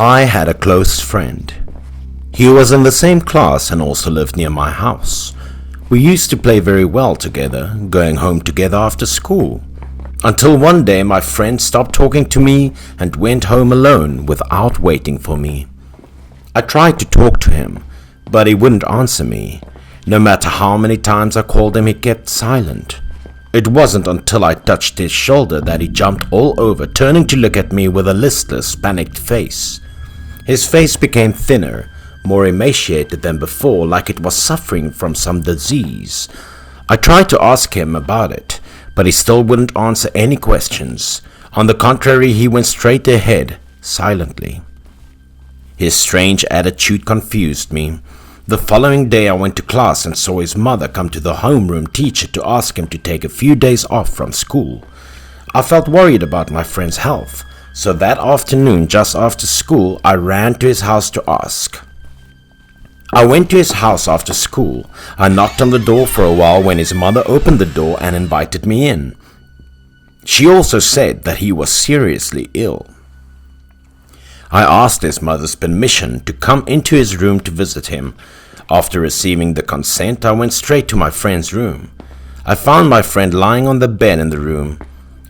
I had a close friend. He was in the same class and also lived near my house. We used to play very well together, going home together after school. Until one day my friend stopped talking to me and went home alone without waiting for me. I tried to talk to him, but he wouldn't answer me. No matter how many times I called him, he kept silent. It wasn't until I touched his shoulder that he jumped all over, turning to look at me with a listless, panicked face. His face became thinner, more emaciated than before, like it was suffering from some disease. I tried to ask him about it, but he still wouldn't answer any questions. On the contrary, he went straight ahead, silently. His strange attitude confused me. The following day I went to class and saw his mother come to the homeroom teacher to ask him to take a few days off from school. I felt worried about my friend's health, so that afternoon just after school I ran to his house to ask. I went to his house after school. I knocked on the door for a while when his mother opened the door and invited me in. She also said that he was seriously ill. I asked his mother's permission to come into his room to visit him. After receiving the consent, I went straight to my friend's room. I found my friend lying on the bed in the room.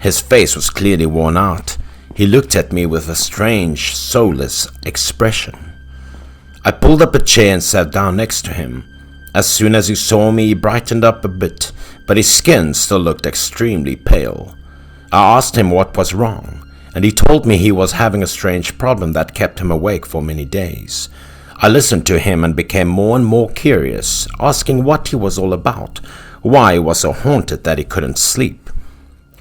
His face was clearly worn out. He looked at me with a strange, soulless expression. I pulled up a chair and sat down next to him. As soon as he saw me, he brightened up a bit, but his skin still looked extremely pale. I asked him what was wrong, and he told me he was having a strange problem that kept him awake for many days. I listened to him and became more and more curious, asking what he was all about, why he was so haunted that he couldn't sleep.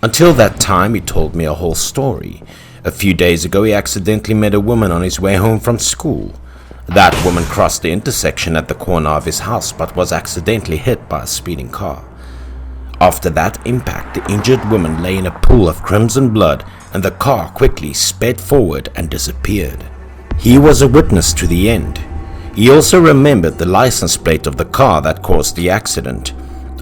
Until that time, he told me a whole story. A few days ago, he accidentally met a woman on his way home from school. That woman crossed the intersection at the corner of his house but was accidentally hit by a speeding car. After that impact, the injured woman lay in a pool of crimson blood and the car quickly sped forward and disappeared. He was a witness to the end. He also remembered the license plate of the car that caused the accident.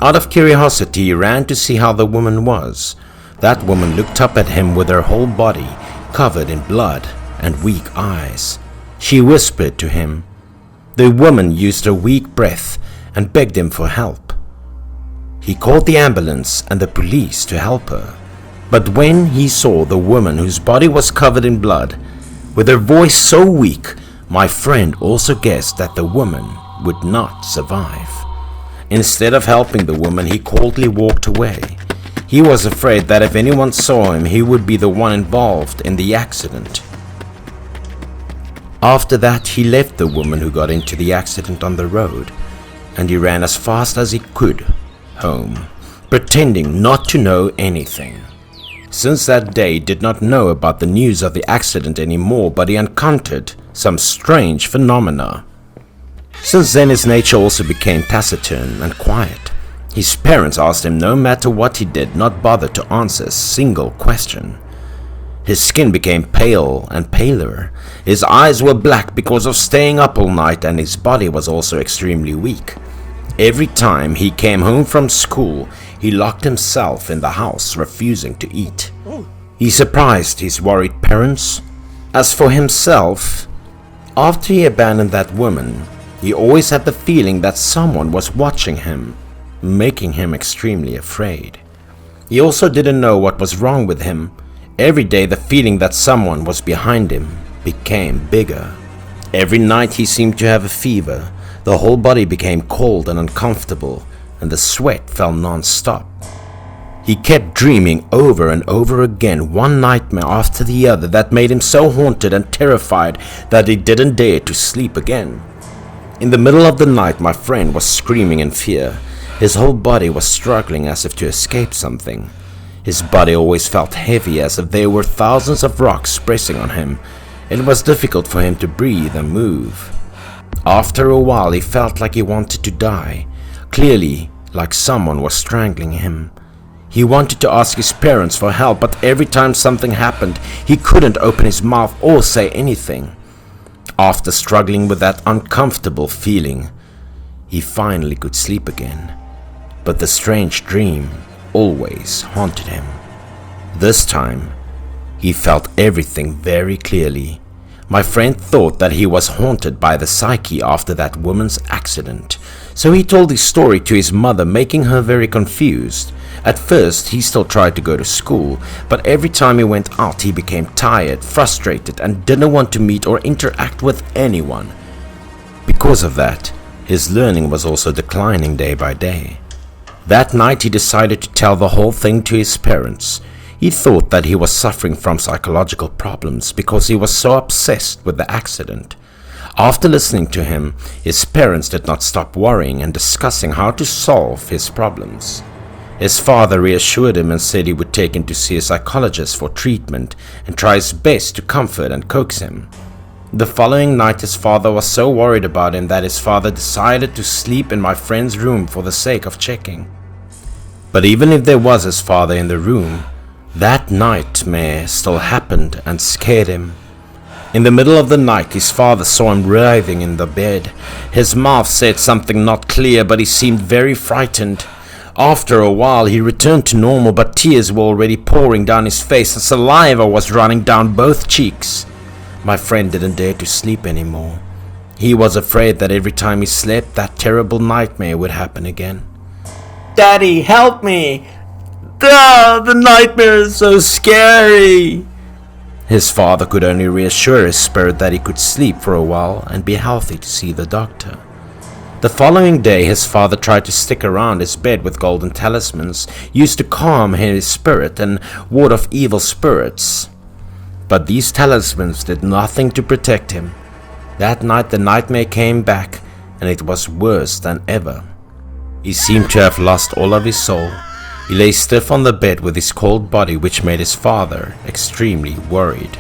Out of curiosity, he ran to see how the woman was. That woman looked up at him with her whole body covered in blood and weak eyes. She whispered to him. The woman used her weak breath and begged him for help. He called the ambulance and the police to help her. But when he saw the woman whose body was covered in blood, with her voice so weak, my friend also guessed that the woman would not survive. Instead of helping the woman, he coldly walked away. He was afraid that if anyone saw him, he would be the one involved in the accident. After that, he left the woman who got into the accident on the road, and he ran as fast as he could home, pretending not to know anything. Since that day, he did not know about the news of the accident anymore, but he encountered some strange phenomena. Since then, his nature also became taciturn and quiet. His parents asked him no matter what he did not bother to answer a single question. His skin became pale and paler. His eyes were black because of staying up all night, and his body was also extremely weak. Every time he came home from school, he locked himself in the house, refusing to eat. He surprised his worried parents. As for himself, after he abandoned that woman, he always had the feeling that someone was watching him, making him extremely afraid. He also didn't know what was wrong with him. Every day the feeling that someone was behind him became bigger. Every night he seemed to have a fever. The whole body became cold and uncomfortable, and the sweat fell non-stop. He kept dreaming over and over again, one nightmare after the other, that made him so haunted and terrified that he didn't dare to sleep again. In the middle of the night, my friend was screaming in fear. His whole body was struggling as if to escape something. His body always felt heavy, as if there were thousands of rocks pressing on him. It was difficult for him to breathe and move. After a while, he felt like he wanted to die, clearly like someone was strangling him. He wanted to ask his parents for help, but every time something happened, he couldn't open his mouth or say anything. After struggling with that uncomfortable feeling, he finally could sleep again. But the strange dream always haunted him. This time, he felt everything very clearly. My friend thought that he was haunted by the psyche after that woman's accident, so he told his story to his mother, making her very confused. At first, he still tried to go to school, but every time he went out, he became tired, frustrated, and didn't want to meet or interact with anyone. Because of that, his learning was also declining day by day. That night, he decided to tell the whole thing to his parents. He thought that he was suffering from psychological problems because he was so obsessed with the accident. After listening to him, his parents did not stop worrying and discussing how to solve his problems. His father reassured him and said he would take him to see a psychologist for treatment and try his best to comfort and coax him. The following night, his father was so worried about him that his father decided to sleep in my friend's room for the sake of checking. But even if there was his father in the room, that nightmare still happened and scared him. In the middle of the night, his father saw him writhing in the bed. His mouth said something not clear, but he seemed very frightened. After a while, he returned to normal, but tears were already pouring down his face and saliva was running down both cheeks. My friend didn't dare to sleep anymore. He was afraid that every time he slept, that terrible nightmare would happen again. Daddy, help me! The nightmare is so scary! His father could only reassure his spirit that he could sleep for a while and be healthy to see the doctor. The following day, his father tried to stick around his bed with golden talismans used to calm his spirit and ward off evil spirits. But these talismans did nothing to protect him. That night the nightmare came back, and it was worse than ever. He seemed to have lost all of his soul. He lay stiff on the bed with his cold body, which made his father extremely worried.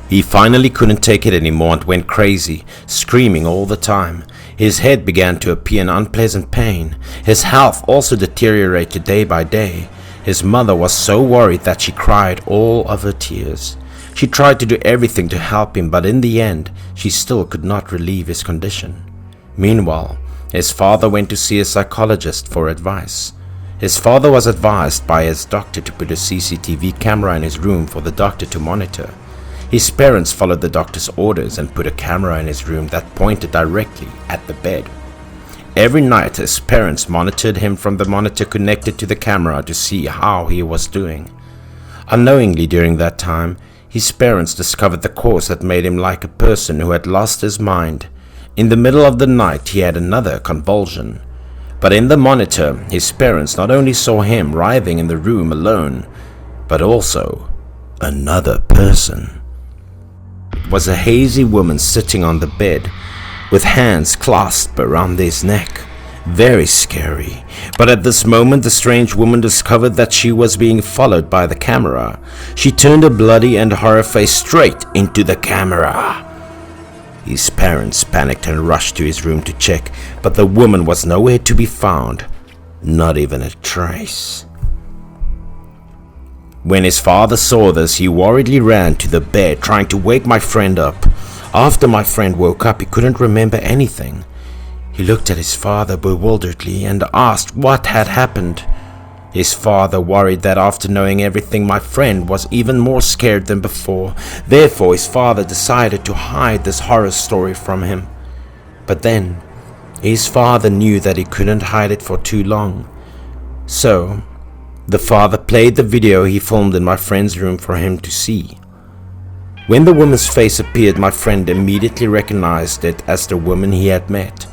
He finally couldn't take it anymore and went crazy, screaming all the time. His head began to appear in unpleasant pain. His health also deteriorated day by day. His mother was so worried that she cried all of her tears. She tried to do everything to help him, but in the end, she still could not relieve his condition. Meanwhile, his father went to see a psychologist for advice. His father was advised by his doctor to put a CCTV camera in his room for the doctor to monitor. His parents followed the doctor's orders and put a camera in his room that pointed directly at the bed. Every night, his parents monitored him from the monitor connected to the camera to see how he was doing. Unknowingly during that time, his parents discovered the cause that made him like a person who had lost his mind. In the middle of the night, he had another convulsion. But in the monitor, his parents not only saw him writhing in the room alone, but also another person. It was a hazy woman sitting on the bed, with hands clasped around his neck. Very scary. But at this moment, the strange woman discovered that she was being followed by the camera. She turned a bloody and horror face straight into the camera. His parents panicked and rushed to his room to check, but the woman was nowhere to be found, not even a trace. When his father saw this, he worriedly ran to the bed, trying to wake my friend up. After my friend woke up, he couldn't remember anything. He looked at his father bewilderedly and asked what had happened. His father worried that after knowing everything, my friend was even more scared than before. Therefore, his father decided to hide this horror story from him. But then, his father knew that he couldn't hide it for too long. So, the father played the video he filmed in my friend's room for him to see. When the woman's face appeared, my friend immediately recognized it as the woman he had met.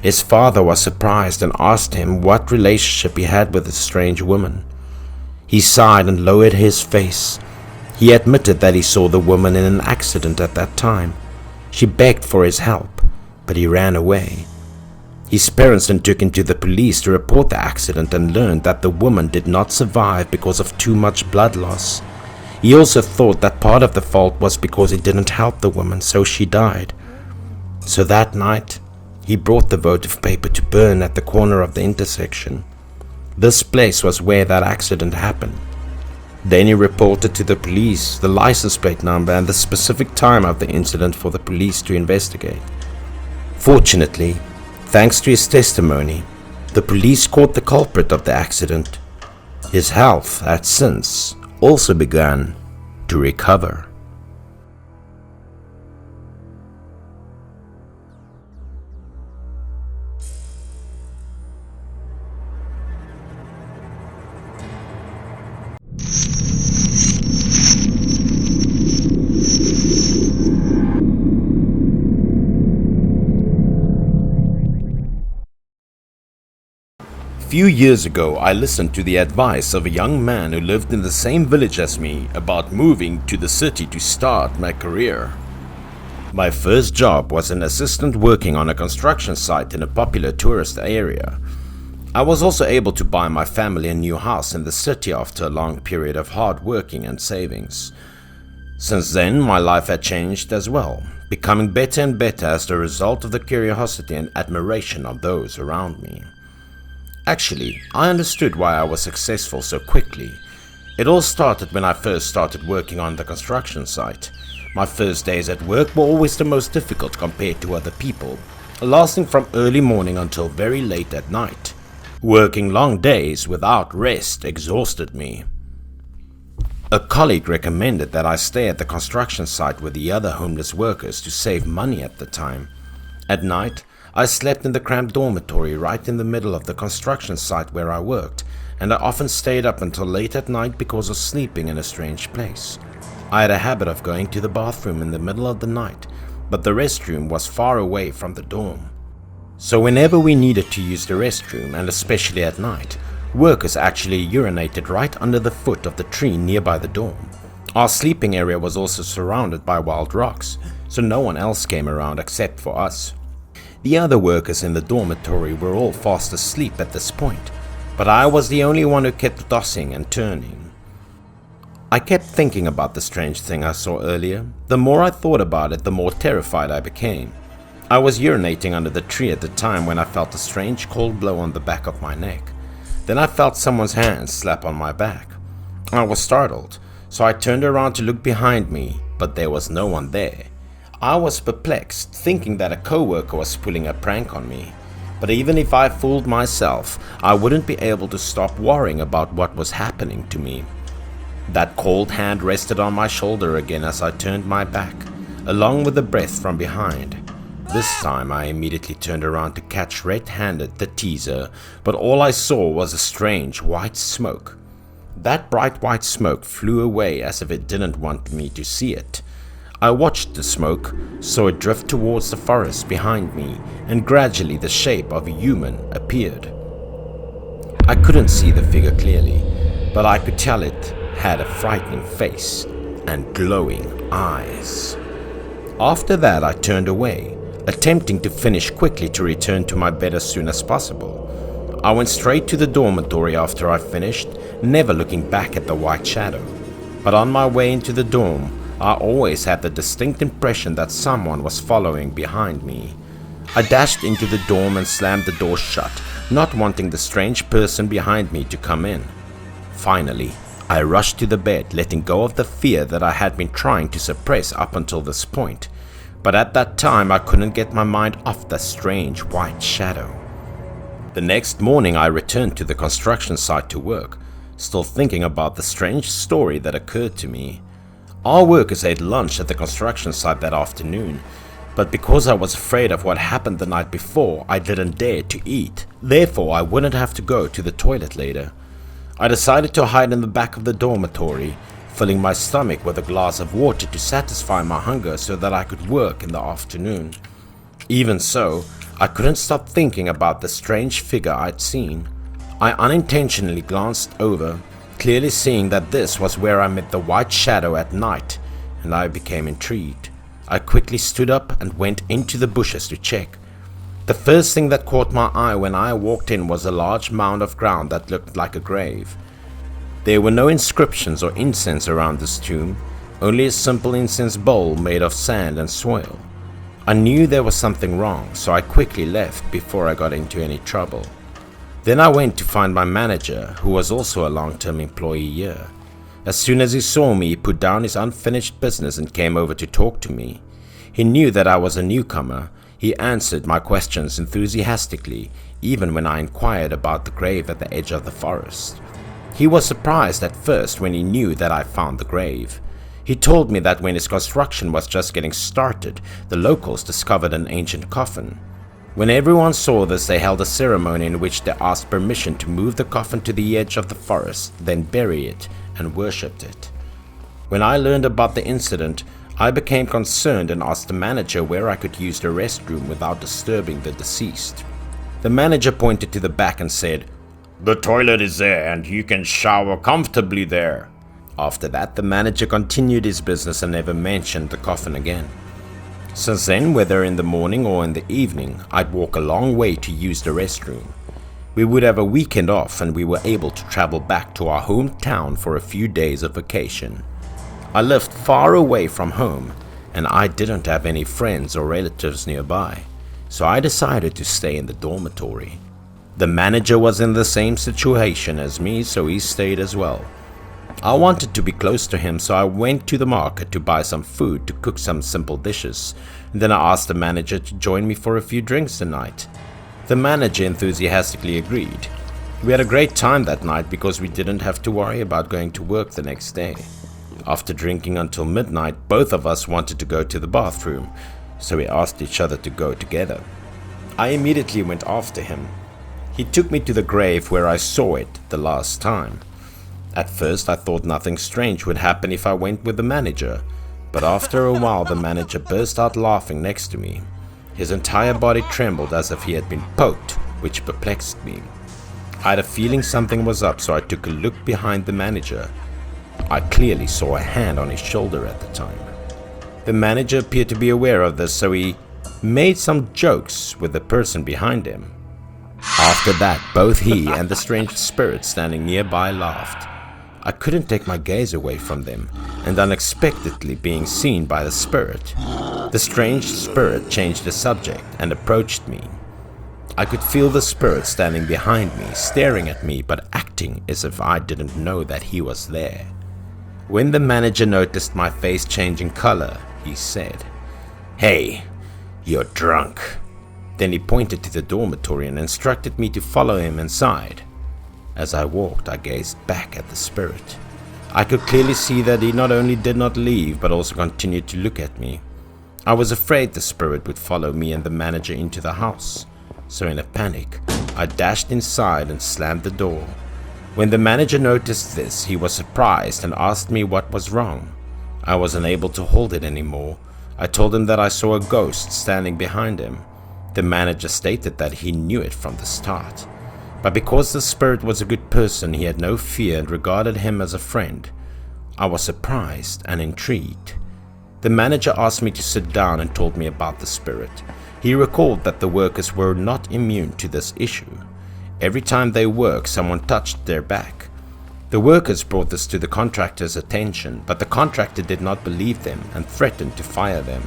His father was surprised and asked him what relationship he had with this strange woman. He sighed and lowered his face. He admitted that he saw the woman in an accident at that time. She begged for his help, but he ran away. His parents then took him to the police to report the accident and learned that the woman did not survive because of too much blood loss. He also thought that part of the fault was because he didn't help the woman, so she died. So that night, he brought the votive paper to burn at the corner of the intersection. This place was where that accident happened. Then he reported to the police the license plate number and the specific time of the incident for the police to investigate. Fortunately, thanks to his testimony, the police caught the culprit of the accident. His health had since also begun to recover. few years ago, I listened to the advice of a young man who lived in the same village as me about moving to the city to start my career. My first job was an assistant working on a construction site in a popular tourist area. I was also able to buy my family a new house in the city after a long period of hard working and savings. Since then, my life had changed as well, becoming better and better as the result of the curiosity and admiration of those around me. Actually, I understood why I was successful so quickly. It all started when I first started working on the construction site. My first days at work were always the most difficult compared to other people, lasting from early morning until very late at night. Working long days without rest exhausted me. A colleague recommended that I stay at the construction site with the other homeless workers to save money at the time. At night, I slept in the cramped dormitory right in the middle of the construction site where I worked, and I often stayed up until late at night because of sleeping in a strange place. I had a habit of going to the bathroom in the middle of the night, but the restroom was far away from the dorm. So whenever we needed to use the restroom, and especially at night, workers actually urinated right under the foot of the tree nearby the dorm. Our sleeping area was also surrounded by wild rocks, so no one else came around except for us. The other workers in the dormitory were all fast asleep at this point, but I was the only one who kept tossing and turning. I kept thinking about the strange thing I saw earlier. The more I thought about it, the more terrified I became. I was urinating under the tree at the time when I felt a strange cold blow on the back of my neck. Then I felt someone's hand slap on my back. I was startled, so I turned around to look behind me, but there was no one there. I was perplexed, thinking that a coworker was pulling a prank on me. But even if I fooled myself, I wouldn't be able to stop worrying about what was happening to me. That cold hand rested on my shoulder again as I turned my back, along with the breath from behind. This time I immediately turned around to catch red-handed the teaser, but all I saw was a strange white smoke. That bright white smoke flew away as if it didn't want me to see it. I watched the smoke, saw it drift towards the forest behind me, and gradually the shape of a human appeared. I couldn't see the figure clearly, but I could tell it had a frightening face and glowing eyes. After that I turned away, attempting to finish quickly to return to my bed as soon as possible. I went straight to the dormitory after I finished, never looking back at the white shadow. But on my way into the dorm, I always had the distinct impression that someone was following behind me. I dashed into the dorm and slammed the door shut, not wanting the strange person behind me to come in. Finally, I rushed to the bed, letting go of the fear that I had been trying to suppress up until this point. But at that time, I couldn't get my mind off the strange white shadow. The next morning, I returned to the construction site to work, still thinking about the strange story that occurred to me. Our workers ate lunch at the construction site that afternoon, but because I was afraid of what happened the night before, I didn't dare to eat. Therefore, I wouldn't have to go to the toilet later. I decided to hide in the back of the dormitory, filling my stomach with a glass of water to satisfy my hunger so that I could work in the afternoon. Even so, I couldn't stop thinking about the strange figure I'd seen. I unintentionally glanced over, clearly seeing that this was where I met the white shadow at night, and I became intrigued. I quickly stood up and went into the bushes to check. The first thing that caught my eye when I walked in was a large mound of ground that looked like a grave. There were no inscriptions or incense around this tomb, only a simple incense bowl made of sand and soil. I knew there was something wrong, so I quickly left before I got into any trouble. Then I went to find my manager, who was also a long-term employee here. As soon as he saw me, he put down his unfinished business and came over to talk to me. He knew that I was a newcomer. He answered my questions enthusiastically, even when I inquired about the grave at the edge of the forest. He was surprised at first when he knew that I found the grave. He told me that when its construction was just getting started, the locals discovered an ancient coffin. When everyone saw this, they held a ceremony in which they asked permission to move the coffin to the edge of the forest, then bury it and worshipped it. When I learned about the incident, I became concerned and asked the manager where I could use the restroom without disturbing the deceased. The manager pointed to the back and said, The toilet is there and you can shower comfortably there. After that, the manager continued his business and never mentioned the coffin again. Since then, whether in the morning or in the evening, I'd walk a long way to use the restroom. We would have a weekend off and we were able to travel back to our hometown for a few days of vacation. I lived far away from home and I didn't have any friends or relatives nearby, so I decided to stay in the dormitory. The manager was in the same situation as me, so he stayed as well. I wanted to be close to him, so I went to the market to buy some food to cook some simple dishes. And then I asked the manager to join me for a few drinks the night. The manager enthusiastically agreed. We had a great time that night because we didn't have to worry about going to work the next day. After drinking until midnight, both of us wanted to go to the bathroom, so we asked each other to go together. I immediately went after him. He took me to the grave where I saw it the last time. At first I thought nothing strange would happen if I went with the manager, but after a while the manager burst out laughing next to me. His entire body trembled as if he had been poked, which perplexed me. I had a feeling something was up, so I took a look behind the manager. I clearly saw a hand on his shoulder at the time. The manager appeared to be aware of this, so he made some jokes with the person behind him. After that, both he and the strange spirit standing nearby laughed. I couldn't take my gaze away from them, and unexpectedly being seen by the spirit. The strange spirit changed the subject and approached me. I could feel the spirit standing behind me, staring at me but acting as if I didn't know that he was there. When the manager noticed my face changing color, he said, "Hey, you're drunk." Then he pointed to the dormitory and instructed me to follow him inside. As I walked, I gazed back at the spirit. I could clearly see that he not only did not leave, but also continued to look at me. I was afraid the spirit would follow me and the manager into the house, so in a panic, I dashed inside and slammed the door. When the manager noticed this, he was surprised and asked me what was wrong. I wasn't able to hold it anymore. I told him that I saw a ghost standing behind him. The manager stated that he knew it from the start. But because the spirit was a good person, he had no fear and regarded him as a friend. I was surprised and intrigued. The manager asked me to sit down and told me about the spirit. He recalled that the workers were not immune to this issue. Every time they worked, someone touched their back. The workers brought this to the contractor's attention, but the contractor did not believe them and threatened to fire them.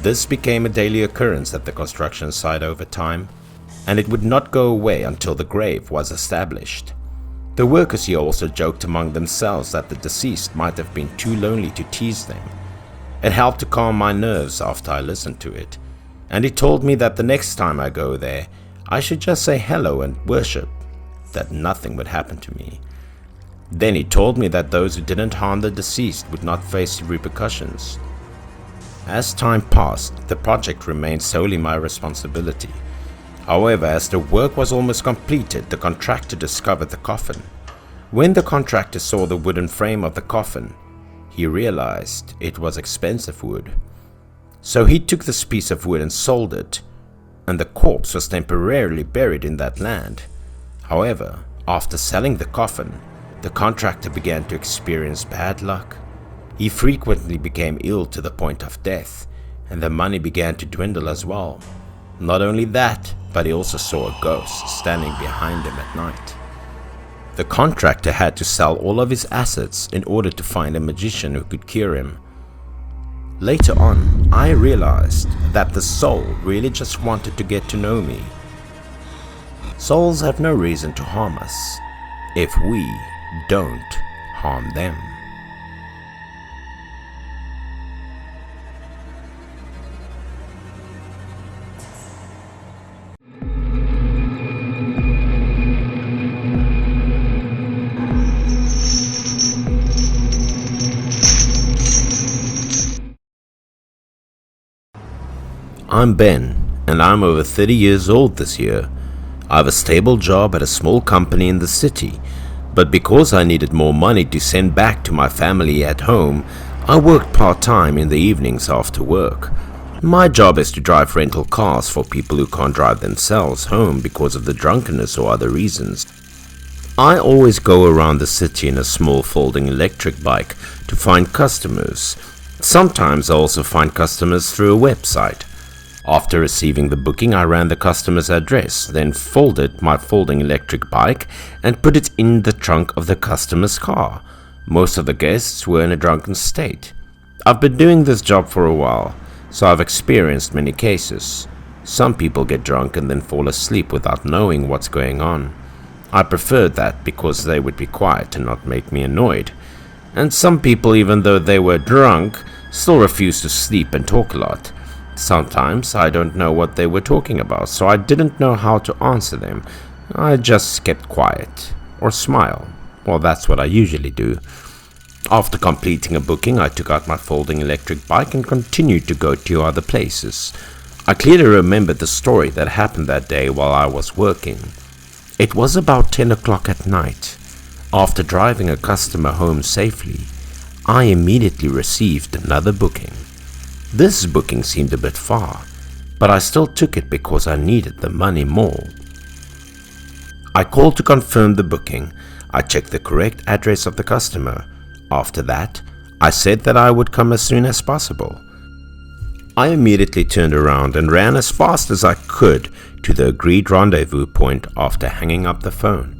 This became a daily occurrence at the construction site over time, and it would not go away until the grave was established. The workers here also joked among themselves that the deceased might have been too lonely to tease them. It helped to calm my nerves after I listened to it, and he told me that the next time I go there, I should just say hello and worship, that nothing would happen to me. Then he told me that those who didn't harm the deceased would not face repercussions. As time passed, the project remained solely my responsibility. However, as the work was almost completed, the contractor discovered the coffin. When the contractor saw the wooden frame of the coffin, he realized it was expensive wood. So he took this piece of wood and sold it, and the corpse was temporarily buried in that land. However, after selling the coffin, the contractor began to experience bad luck. He frequently became ill to the point of death, and the money began to dwindle as well. Not only that, but he also saw a ghost standing behind him at night. The contractor had to sell all of his assets in order to find a magician who could cure him. Later on, I realized that the soul really just wanted to get to know me. Souls have no reason to harm us if we don't harm them. I'm Ben, and I'm over 30 years old this year. I have a stable job at a small company in the city, but because I needed more money to send back to my family at home, I worked part-time in the evenings after work. My job is to drive rental cars for people who can't drive themselves home because of the drunkenness or other reasons. I always go around the city in a small folding electric bike to find customers. Sometimes I also find customers through a website. After receiving the booking, I ran the customer's address, then folded my folding electric bike and put it in the trunk of the customer's car. Most of the guests were in a drunken state. I've been doing this job for a while, so I've experienced many cases. Some people get drunk and then fall asleep without knowing what's going on. I preferred that because they would be quiet and not make me annoyed. And some people, even though they were drunk, still refused to sleep and talk a lot. Sometimes I don't know what they were talking about, so I didn't know how to answer them. I just kept quiet or smile. Well, that's what I usually do. After completing a booking, I took out my folding electric bike and continued to go to other places. I clearly remembered the story that happened that day while I was working. It was about 10 o'clock at night. After driving a customer home safely, I immediately received another booking. This booking seemed a bit far, but I still took it because I needed the money more. I called to confirm the booking. I checked the correct address of the customer. After that, I said that I would come as soon as possible. I immediately turned around and ran as fast as I could to the agreed rendezvous point after hanging up the phone.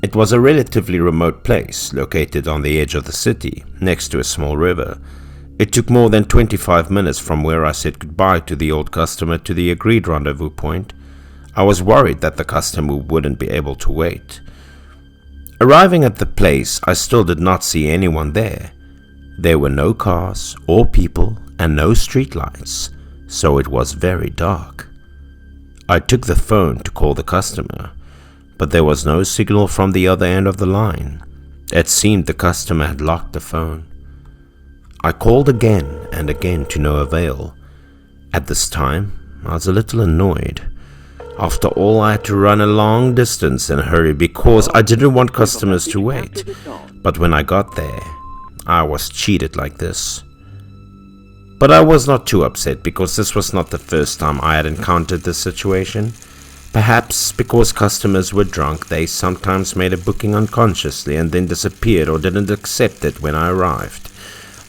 It was a relatively remote place located on the edge of the city, next to a small river. It took more than 25 minutes from where I said goodbye to the old customer to the agreed rendezvous point. I was worried that the customer wouldn't be able to wait. Arriving at the place, I still did not see anyone there. There were no cars or people and no streetlights, so it was very dark. I took the phone to call the customer, but there was no signal from the other end of the line. It seemed the customer had locked the phone. I called again and again to no avail. At this time, I was a little annoyed. After all, I had to run a long distance in a hurry because I didn't want customers to wait. But when I got there, I was cheated like this. But I was not too upset because this was not the first time I had encountered this situation. Perhaps because customers were drunk, they sometimes made a booking unconsciously and then disappeared or didn't accept it when I arrived.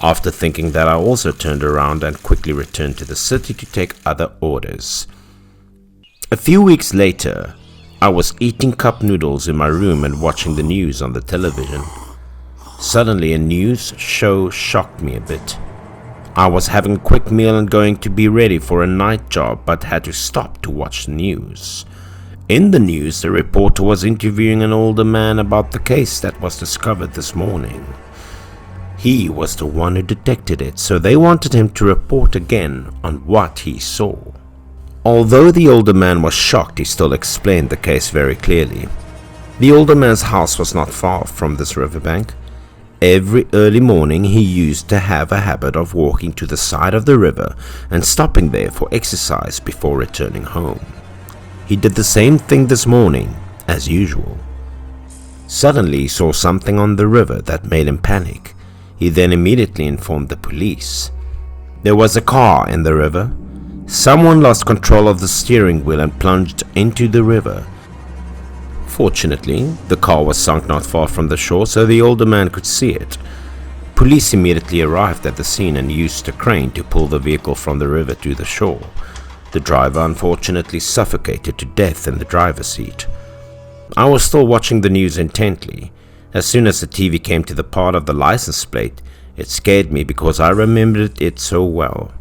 After thinking that, I also turned around and quickly returned to the city to take other orders. A few weeks later, I was eating cup noodles in my room and watching the news on the television. Suddenly, a news show shocked me a bit. I was having a quick meal and going to be ready for a night job, but had to stop to watch the news. In the news, the reporter was interviewing an older man about the case that was discovered this morning. He was the one who detected it, so they wanted him to report again on what he saw. Although the older man was shocked, he still explained the case very clearly. The older man's house was not far from this riverbank. Every early morning he used to have a habit of walking to the side of the river and stopping there for exercise before returning home. He did the same thing this morning, as usual. Suddenly he saw something on the river that made him panic. He then immediately informed the police. There was a car in the river. Someone lost control of the steering wheel and plunged into the river. Fortunately, the car was sunk not far from the shore, so the older man could see it. Police immediately arrived at the scene and used a crane to pull the vehicle from the river to the shore. The driver unfortunately suffocated to death in the driver's seat. I was still watching the news intently. As soon as the TV came to the part of the license plate, it scared me because I remembered it so well.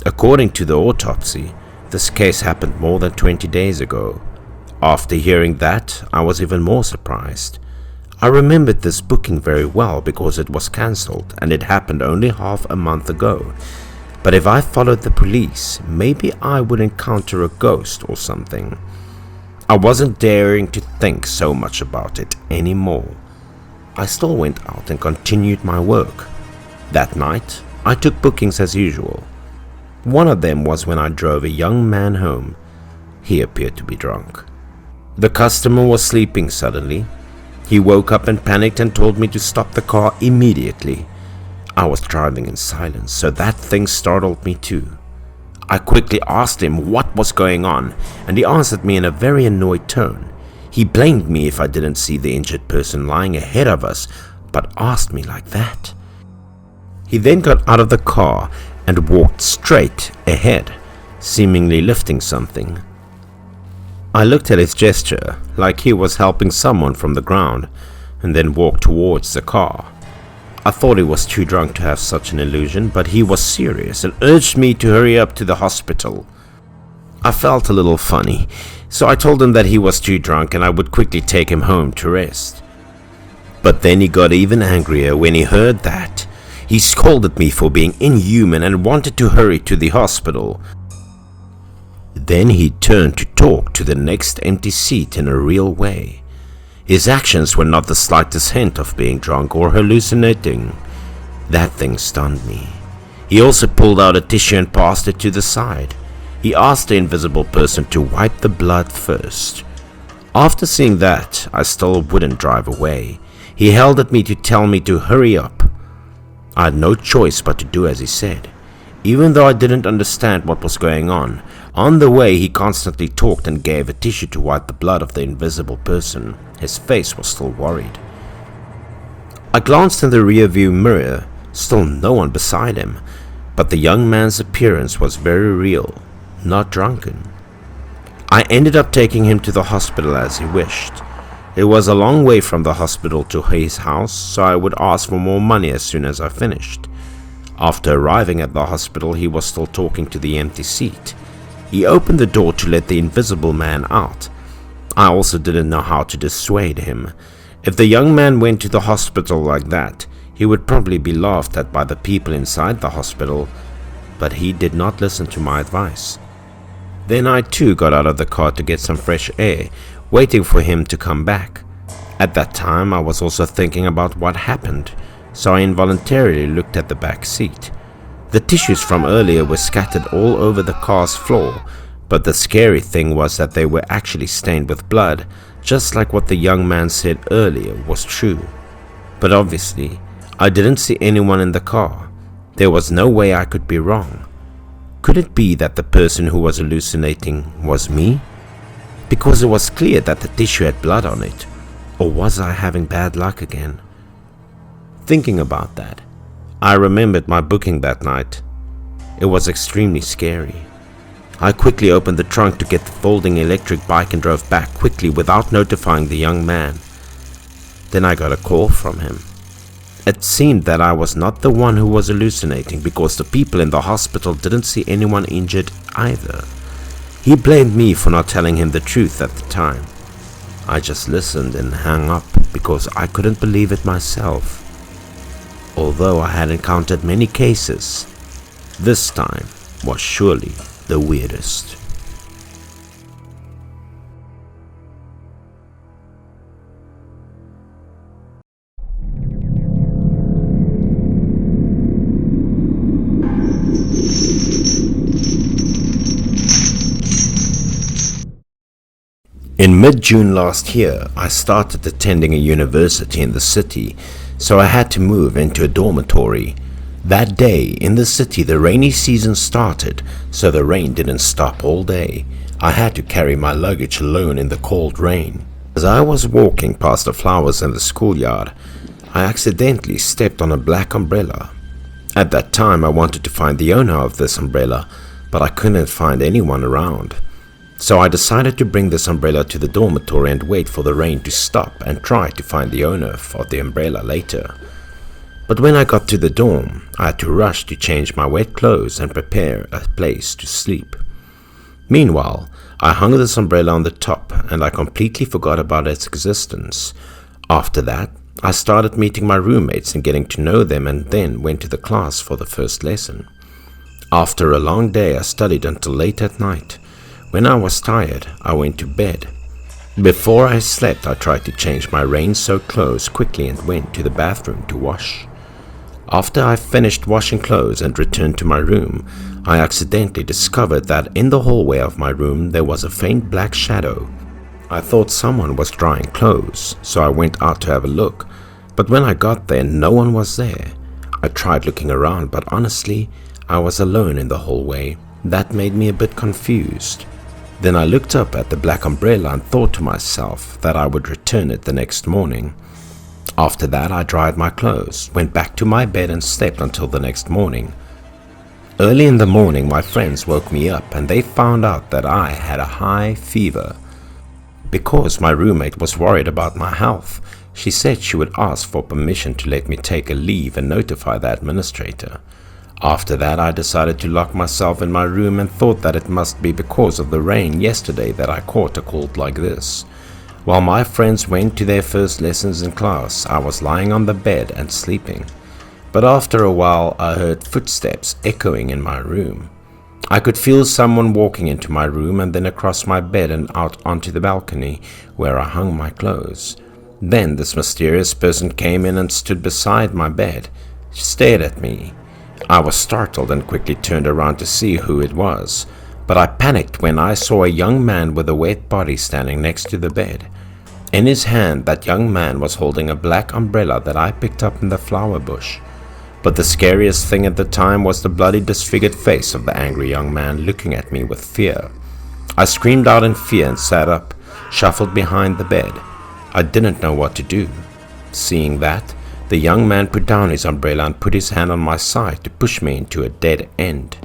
According to the autopsy, this case happened more than 20 days ago. After hearing that, I was even more surprised. I remembered this booking very well because it was cancelled and it happened only half a month ago. But if I followed the police, maybe I would encounter a ghost or something. I wasn't daring to think so much about it anymore. I still went out and continued my work. That night, I took bookings as usual. One of them was when I drove a young man home. He appeared to be drunk. The customer was sleeping suddenly. He woke up and panicked and told me to stop the car immediately. I was driving in silence, so that thing startled me too. I quickly asked him what was going on, and he answered me in a very annoyed tone. He blamed me if I didn't see the injured person lying ahead of us, but asked me like that. He then got out of the car and walked straight ahead, seemingly lifting something. I looked at his gesture like he was helping someone from the ground, and then walked towards the car. I thought he was too drunk to have such an illusion, but he was serious and urged me to hurry up to the hospital. I felt a little funny, so I told him that he was too drunk and I would quickly take him home to rest. But then he got even angrier when he heard that. He scolded me for being inhuman and wanted to hurry to the hospital. Then he turned to talk to the next empty seat in a real way. His actions were not the slightest hint of being drunk or hallucinating. That thing stunned me. He also pulled out a tissue and passed it to the side. He asked the invisible person to wipe the blood first. After seeing that, I still wouldn't drive away. He held at me to tell me to hurry up. I had no choice but to do as he said. Even though I didn't understand what was going on the way he constantly talked and gave a tissue to wipe the blood of the invisible person. His face was still worried. I glanced in the rearview mirror, still no one beside him, but the young man's appearance was very real, not drunken. I ended up taking him to the hospital as he wished. It was a long way from the hospital to his house, so I would ask for more money as soon as I finished. After arriving at the hospital, he was still talking to the empty seat. He opened the door to let the invisible man out. I also didn't know how to dissuade him. If the young man went to the hospital like that, he would probably be laughed at by the people inside the hospital, but he did not listen to my advice. Then I too got out of the car to get some fresh air, waiting for him to come back. At that time, I was also thinking about what happened, so I involuntarily looked at the back seat. The tissues from earlier were scattered all over the car's floor, but the scary thing was that they were actually stained with blood, just like what the young man said earlier was true. But obviously, I didn't see anyone in the car. There was no way I could be wrong. Could it be that the person who was hallucinating was me? Because it was clear that the tissue had blood on it. Or was I having bad luck again? Thinking about that, I remembered my booking that night. It was extremely scary. I quickly opened the trunk to get the folding electric bike and drove back quickly without notifying the young man. Then I got a call from him. It seemed that I was not the one who was hallucinating because the people in the hospital didn't see anyone injured either. He blamed me for not telling him the truth at the time. I just listened and hung up because I couldn't believe it myself. Although I had encountered many cases, this time was surely the weirdest. In mid-June last year, I started attending a university in the city, so I had to move into a dormitory. That day, in the city, the rainy season started, so the rain didn't stop all day. I had to carry my luggage alone in the cold rain. As I was walking past the flowers in the schoolyard, I accidentally stepped on a black umbrella. At that time, I wanted to find the owner of this umbrella, but I couldn't find anyone around. So I decided to bring this umbrella to the dormitory and wait for the rain to stop and try to find the owner of the umbrella later. But when I got to the dorm, I had to rush to change my wet clothes and prepare a place to sleep. Meanwhile, I hung this umbrella on the top and I completely forgot about its existence. After that, I started meeting my roommates and getting to know them, and then went to the class for the first lesson. After a long day, I studied until late at night. When I was tired, I went to bed. Before I slept, I tried to change my rain-soaked clothes quickly and went to the bathroom to wash. After I finished washing clothes and returned to my room, I accidentally discovered that in the hallway of my room there was a faint black shadow. I thought someone was drying clothes, so I went out to have a look, but when I got there, no one was there. I tried looking around, but honestly, I was alone in the hallway. That made me a bit confused. Then I looked up at the black umbrella and thought to myself that I would return it the next morning. After that, I dried my clothes, went back to my bed and slept until the next morning. Early in the morning, my friends woke me up and they found out that I had a high fever. Because my roommate was worried about my health, she said she would ask for permission to let me take a leave and notify the administrator. After that, I decided to lock myself in my room and thought that it must be because of the rain yesterday that I caught a cold like this. While my friends went to their first lessons in class, I was lying on the bed and sleeping. But after a while, I heard footsteps echoing in my room. I could feel someone walking into my room and then across my bed and out onto the balcony where I hung my clothes. Then this mysterious person came in and stood beside my bed. She stared at me. I was startled and quickly turned around to see who it was. But I panicked when I saw a young man with a wet body standing next to the bed. In his hand, that young man was holding a black umbrella that I picked up in the flower bush. But the scariest thing at the time was the bloody disfigured face of the angry young man looking at me with fear. I screamed out in fear and sat up, shuffled behind the bed. I didn't know what to do. Seeing that, the young man put down his umbrella and put his hand on my side to push me into a dead end.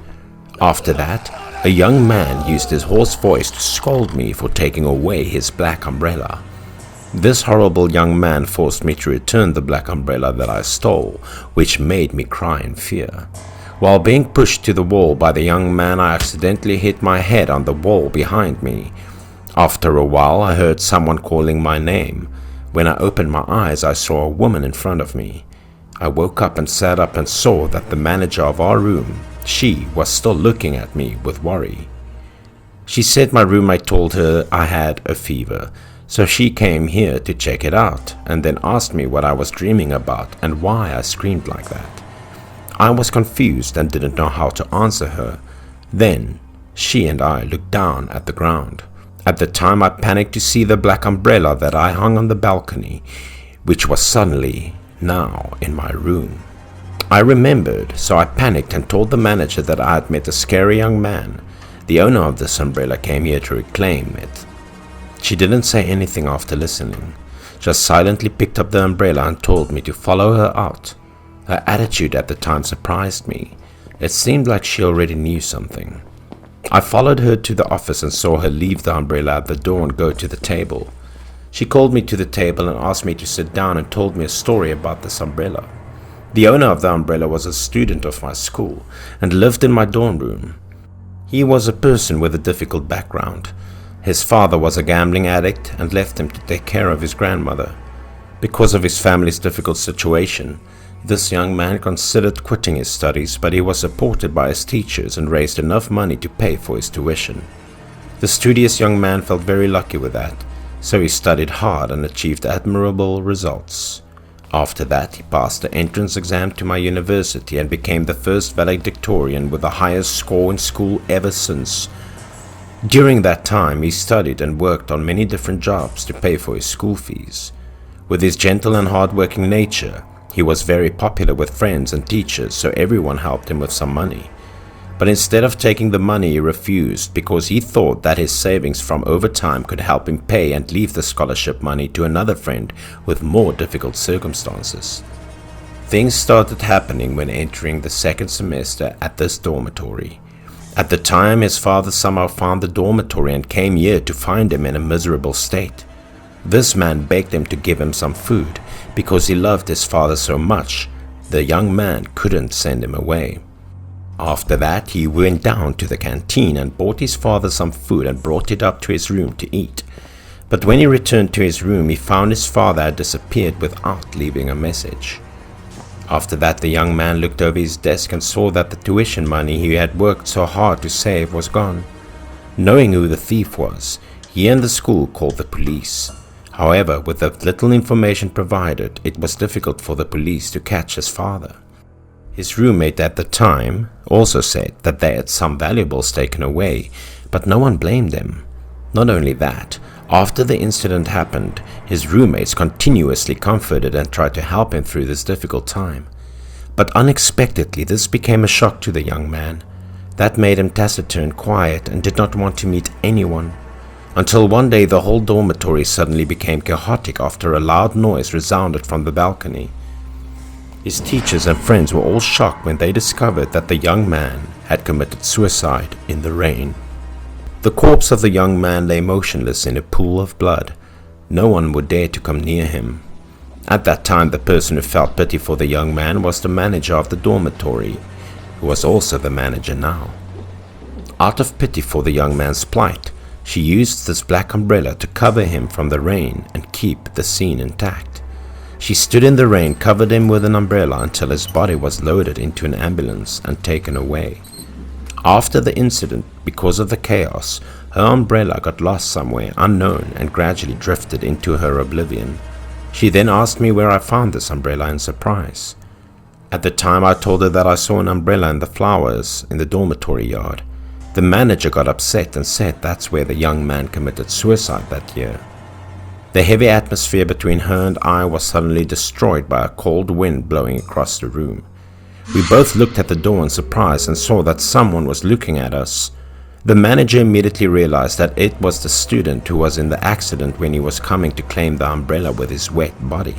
After that, a young man used his hoarse voice to scold me for taking away his black umbrella. This horrible young man forced me to return the black umbrella that I stole, which made me cry in fear. While being pushed to the wall by the young man, I accidentally hit my head on the wall behind me. After a while, I heard someone calling my name. When I opened my eyes, I saw a woman in front of me. I woke up and sat up and saw that the manager of our room, she was still looking at me with worry. She said my roommate told her I had a fever. So she came here to check it out and then asked me what I was dreaming about and why I screamed like that. I was confused and didn't know how to answer her. Then she and I looked down at the ground. At the time, I panicked to see the black umbrella that I hung on the balcony, which was suddenly now in my room. I remembered, so I panicked and told the manager that I had met a scary young man. The owner of this umbrella came here to reclaim it. She didn't say anything after listening, just silently picked up the umbrella and told me to follow her out. Her attitude at the time surprised me. It seemed like she already knew something. I followed her to the office and saw her leave the umbrella at the door and go to the table. She called me to the table and asked me to sit down and told me a story about this umbrella. The owner of the umbrella was a student of my school and lived in my dorm room. He was a person with a difficult background. His father was a gambling addict and left him to take care of his grandmother. Because of his family's difficult situation, this young man considered quitting his studies, but he was supported by his teachers and raised enough money to pay for his tuition. The studious young man felt very lucky with that, so he studied hard and achieved admirable results. After that, he passed the entrance exam to my university and became the first valedictorian with the highest score in school ever since. During that time, he studied and worked on many different jobs to pay for his school fees. With his gentle and hard-working nature, he was very popular with friends and teachers, so everyone helped him with some money. But instead of taking the money, he refused because he thought that his savings from overtime could help him pay and leave the scholarship money to another friend with more difficult circumstances. Things started happening when entering the second semester at this dormitory. At the time, his father somehow found the dormitory and came here to find him in a miserable state. This man begged him to give him some food because he loved his father so much. The young man couldn't send him away. After that, he went down to the canteen and bought his father some food and brought it up to his room to eat. But when he returned to his room, he found his father had disappeared without leaving a message. After that, the young man looked over his desk and saw that the tuition money he had worked so hard to save was gone. Knowing who the thief was, he and the school called the police. However, with the little information provided, it was difficult for the police to catch his father. His roommate at the time also said that they had some valuables taken away, but no one blamed them. Not only that, after the incident happened, his roommates continuously comforted and tried to help him through this difficult time. But unexpectedly, this became a shock to the young man. That made him taciturn, quiet, and did not want to meet anyone. Until one day the whole dormitory suddenly became chaotic after a loud noise resounded from the balcony. His teachers and friends were all shocked when they discovered that the young man had committed suicide in the rain. The corpse of the young man lay motionless in a pool of blood. No one would dare to come near him. At that time, the person who felt pity for the young man was the manager of the dormitory, who was also the manager now. Out of pity for the young man's plight, she used this black umbrella to cover him from the rain and keep the scene intact. She stood in the rain, covered him with an umbrella until his body was loaded into an ambulance and taken away. After the incident, because of the chaos, her umbrella got lost somewhere unknown and gradually drifted into her oblivion. She then asked me where I found this umbrella in surprise. At the time, I told her that I saw an umbrella in the flowers in the dormitory yard. The manager got upset and said that's where the young man committed suicide that year. The heavy atmosphere between her and I was suddenly destroyed by a cold wind blowing across the room. We both looked at the door in surprise and saw that someone was looking at us. The manager immediately realized that it was the student who was in the accident when he was coming to claim the umbrella with his wet body.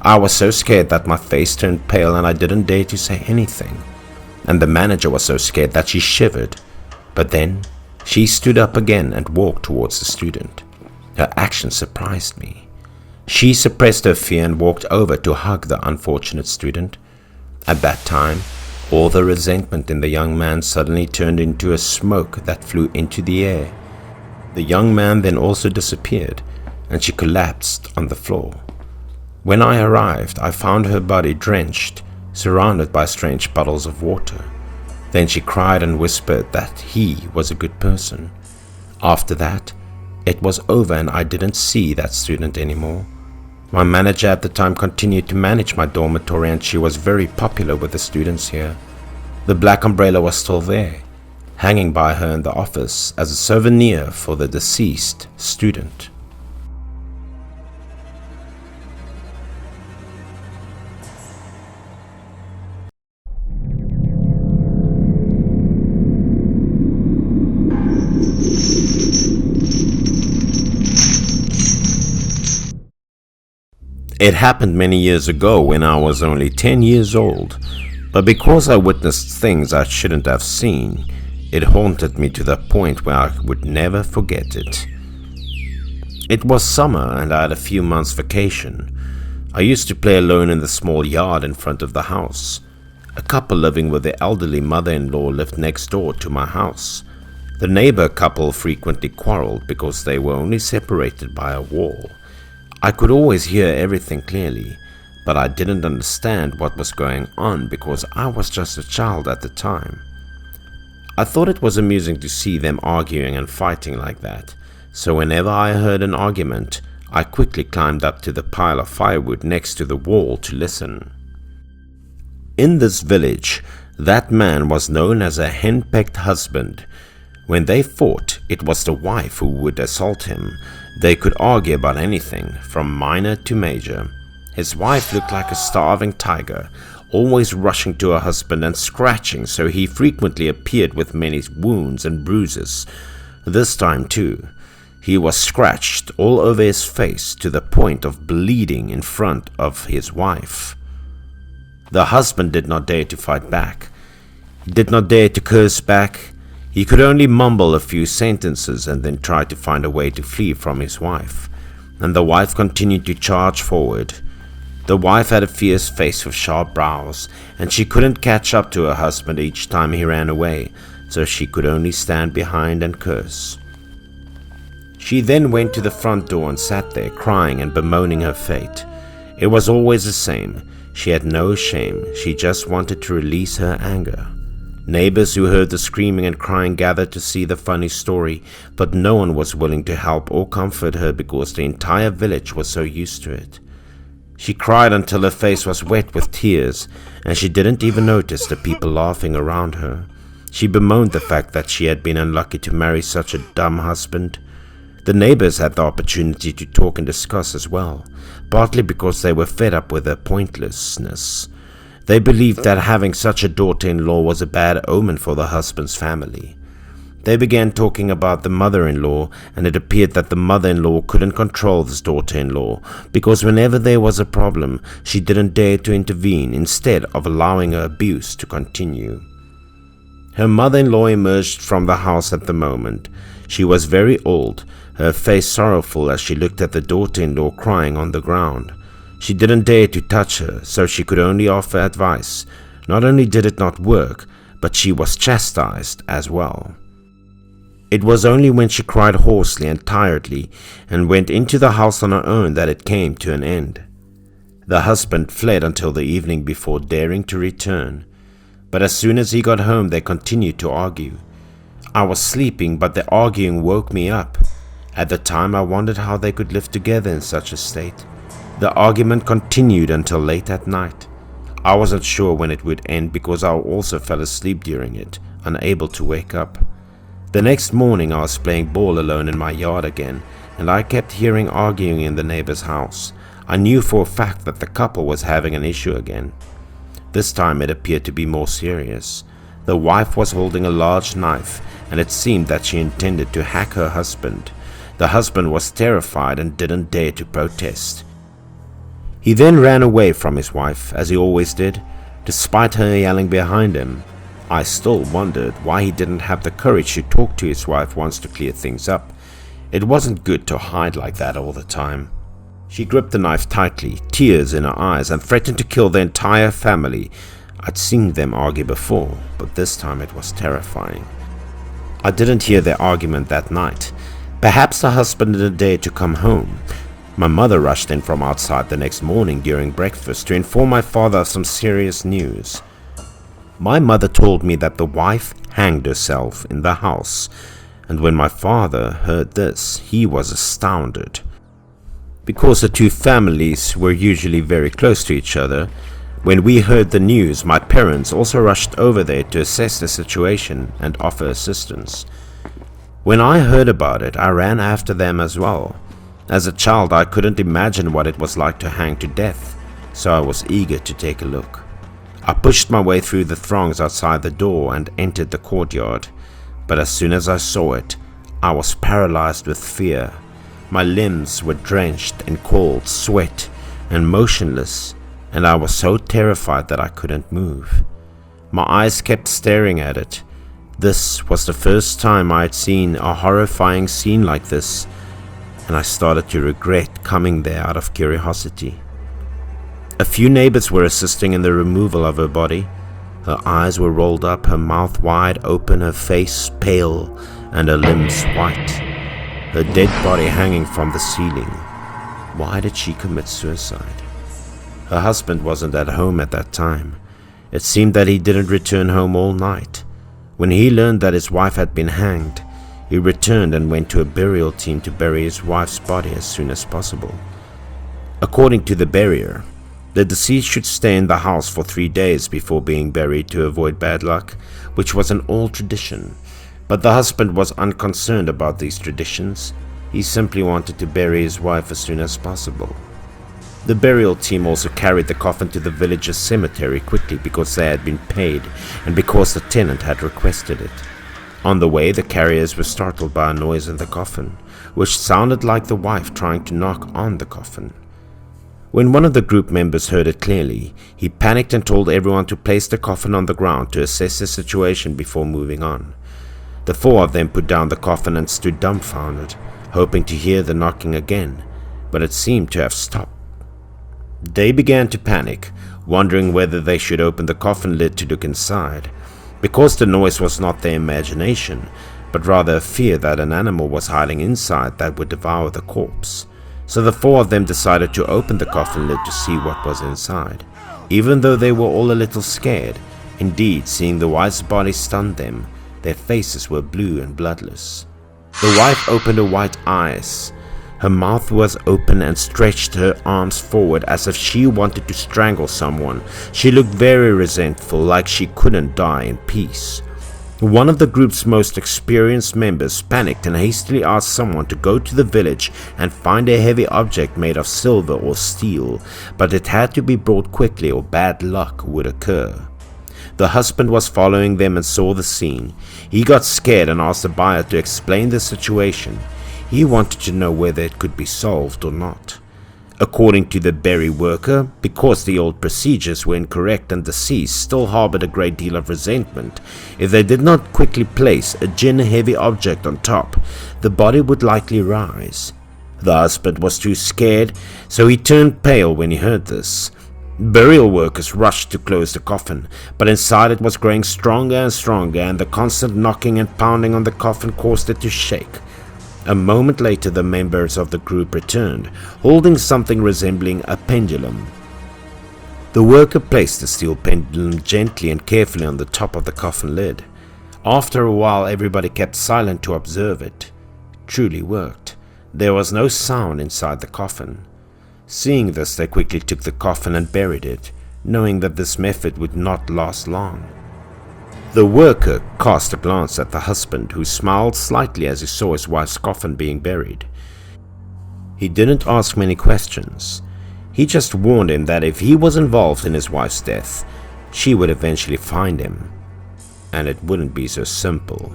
I was so scared that my face turned pale and I didn't dare to say anything. And the manager was so scared that she shivered. But then she stood up again and walked towards the student. Her action surprised me. She suppressed her fear and walked over to hug the unfortunate student. At that time, all the resentment in the young man suddenly turned into a smoke that flew into the air. The young man then also disappeared, and she collapsed on the floor. When I arrived, I found her body drenched, surrounded by strange puddles of water. Then she cried and whispered that he was a good person. After that, it was over and I didn't see that student anymore. My manager at the time continued to manage my dormitory and she was very popular with the students here. The black umbrella was still there, hanging by her in the office as a souvenir for the deceased student. It happened many years ago when I was only 10 years old, but because I witnessed things I shouldn't have seen, it haunted me to the point where I would never forget it. It was summer and I had a few months vacation. I used to play alone in the small yard in front of the house. A couple living with their elderly mother-in-law lived next door to my house. The neighbor couple frequently quarreled because they were only separated by a wall. I could always hear everything clearly, but I didn't understand what was going on because I was just a child at the time. I thought it was amusing to see them arguing and fighting like that, so whenever I heard an argument, I quickly climbed up to the pile of firewood next to the wall to listen. In this village, that man was known as a henpecked husband. When they fought, it was the wife who would assault him. They could argue about anything, from minor to major. His wife looked like a starving tiger, always rushing to her husband and scratching, so he frequently appeared with many wounds and bruises. This time too, he was scratched all over his face to the point of bleeding in front of his wife. The husband did not dare to fight back. He did not dare to curse back. He could only mumble a few sentences and then try to find a way to flee from his wife. And the wife continued to charge forward. The wife had a fierce face with sharp brows, and she couldn't catch up to her husband each time he ran away, so she could only stand behind and curse. She then went to the front door and sat there crying and bemoaning her fate. It was always the same. She had no shame. She just wanted to release her anger. Neighbors who heard the screaming and crying gathered to see the funny story, but no one was willing to help or comfort her because the entire village was so used to it. She cried until her face was wet with tears, and she didn't even notice the people laughing around her. She bemoaned the fact that she had been unlucky to marry such a dumb husband. The neighbors had the opportunity to talk and discuss as well, partly because they were fed up with her pointlessness. They believed that having such a daughter-in-law was a bad omen for the husband's family. They began talking about the mother-in-law, and it appeared that the mother-in-law couldn't control this daughter-in-law because whenever there was a problem, she didn't dare to intervene instead of allowing her abuse to continue. Her mother-in-law emerged from the house at the moment. She was very old, her face sorrowful as she looked at the daughter-in-law crying on the ground. She didn't dare to touch her, so she could only offer advice. Not only did it not work, but she was chastised as well. It was only when she cried hoarsely and tiredly and went into the house on her own that it came to an end. The husband fled until the evening before daring to return, but as soon as he got home they continued to argue. I was sleeping, but the arguing woke me up. At the time I wondered how they could live together in such a state. The argument continued until late at night. I wasn't sure when it would end because I also fell asleep during it, unable to wake up. The next morning I was playing ball alone in my yard again, and I kept hearing arguing in the neighbor's house. I knew for a fact that the couple was having an issue again. This time it appeared to be more serious. The wife was holding a large knife, and it seemed that she intended to hack her husband. The husband was terrified and didn't dare to protest. He then ran away from his wife, as he always did, despite her yelling behind him. I still wondered why he didn't have the courage to talk to his wife once to clear things up. It wasn't good to hide like that all the time. She gripped the knife tightly, tears in her eyes, and threatened to kill the entire family. I'd seen them argue before, but this time it was terrifying. I didn't hear their argument that night. Perhaps the husband didn't dare to come home. My mother rushed in from outside the next morning during breakfast to inform my father of some serious news. My mother told me that the wife hanged herself in the house, and when my father heard this, he was astounded. Because the two families were usually very close to each other, when we heard the news, my parents also rushed over there to assess the situation and offer assistance. When I heard about it, I ran after them as well. As a child, I couldn't imagine what it was like to hang to death, so I was eager to take a look. I pushed my way through the throngs outside the door and entered the courtyard, but as soon as I saw it, I was paralyzed with fear. My limbs were drenched in cold sweat and motionless, and I was so terrified that I couldn't move. My eyes kept staring at it. This was the first time I had seen a horrifying scene like this, and I started to regret coming there out of curiosity. A few neighbors were assisting in the removal of her body. Her eyes were rolled up, her mouth wide open, her face pale, and her limbs white. Her dead body hanging from the ceiling. Why did she commit suicide? Her husband wasn't at home at that time. It seemed that he didn't return home all night. When he learned that his wife had been hanged, he returned and went to a burial team to bury his wife's body as soon as possible. According to the burier, the deceased should stay in the house for 3 days before being buried to avoid bad luck, which was an old tradition. But the husband was unconcerned about these traditions. He simply wanted to bury his wife as soon as possible. The burial team also carried the coffin to the village's cemetery quickly because they had been paid and because the tenant had requested it. On the way, the carriers were startled by a noise in the coffin, which sounded like the wife trying to knock on the coffin. When one of the group members heard it clearly, he panicked and told everyone to place the coffin on the ground to assess the situation before moving on. The 4 of them put down the coffin and stood dumbfounded, hoping to hear the knocking again, but it seemed to have stopped. They began to panic, wondering whether they should open the coffin lid to look inside, because the noise was not their imagination, but rather a fear that an animal was hiding inside that would devour the corpse. So the 4 of them decided to open the coffin lid to see what was inside. Even though they were all a little scared, indeed seeing the wife's body stunned them, their faces were blue and bloodless. The wife opened her white eyes. Her mouth was open and stretched her arms forward as if she wanted to strangle someone. She looked very resentful, like she couldn't die in peace. One of the group's most experienced members panicked and hastily asked someone to go to the village and find a heavy object made of silver or steel, but it had to be brought quickly or bad luck would occur. The husband was following them and saw the scene. He got scared and asked the buyer to explain the situation. He wanted to know whether it could be solved or not. According to the berry worker, because the old procedures were incorrect and deceased still harbored a great deal of resentment, if they did not quickly place a gin-heavy object on top, the body would likely rise. The husband was too scared, so he turned pale when he heard this. Burial workers rushed to close the coffin, but inside it was growing stronger and stronger, and the constant knocking and pounding on the coffin caused it to shake. A moment later, the members of the group returned, holding something resembling a pendulum. The worker placed the steel pendulum gently and carefully on the top of the coffin lid. After a while, everybody kept silent to observe it. It truly worked. There was no sound inside the coffin. Seeing this, they quickly took the coffin and buried it, knowing that this method would not last long. The worker cast a glance at the husband, who smiled slightly as he saw his wife's coffin being buried. He didn't ask many questions. He just warned him that if he was involved in his wife's death, she would eventually find him, and it wouldn't be so simple.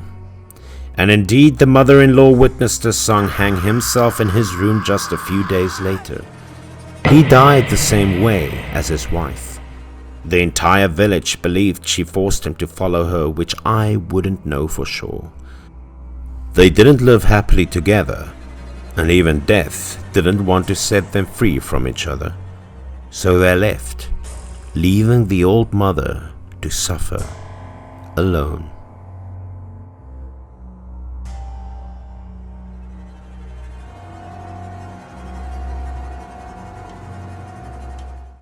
And indeed, the mother-in-law witnessed her son hang himself in his room just a few days later. He died the same way as his wife. The entire village believed she forced him to follow her, which I wouldn't know for sure. They didn't live happily together, and even death didn't want to set them free from each other. So they left, leaving the old mother to suffer alone.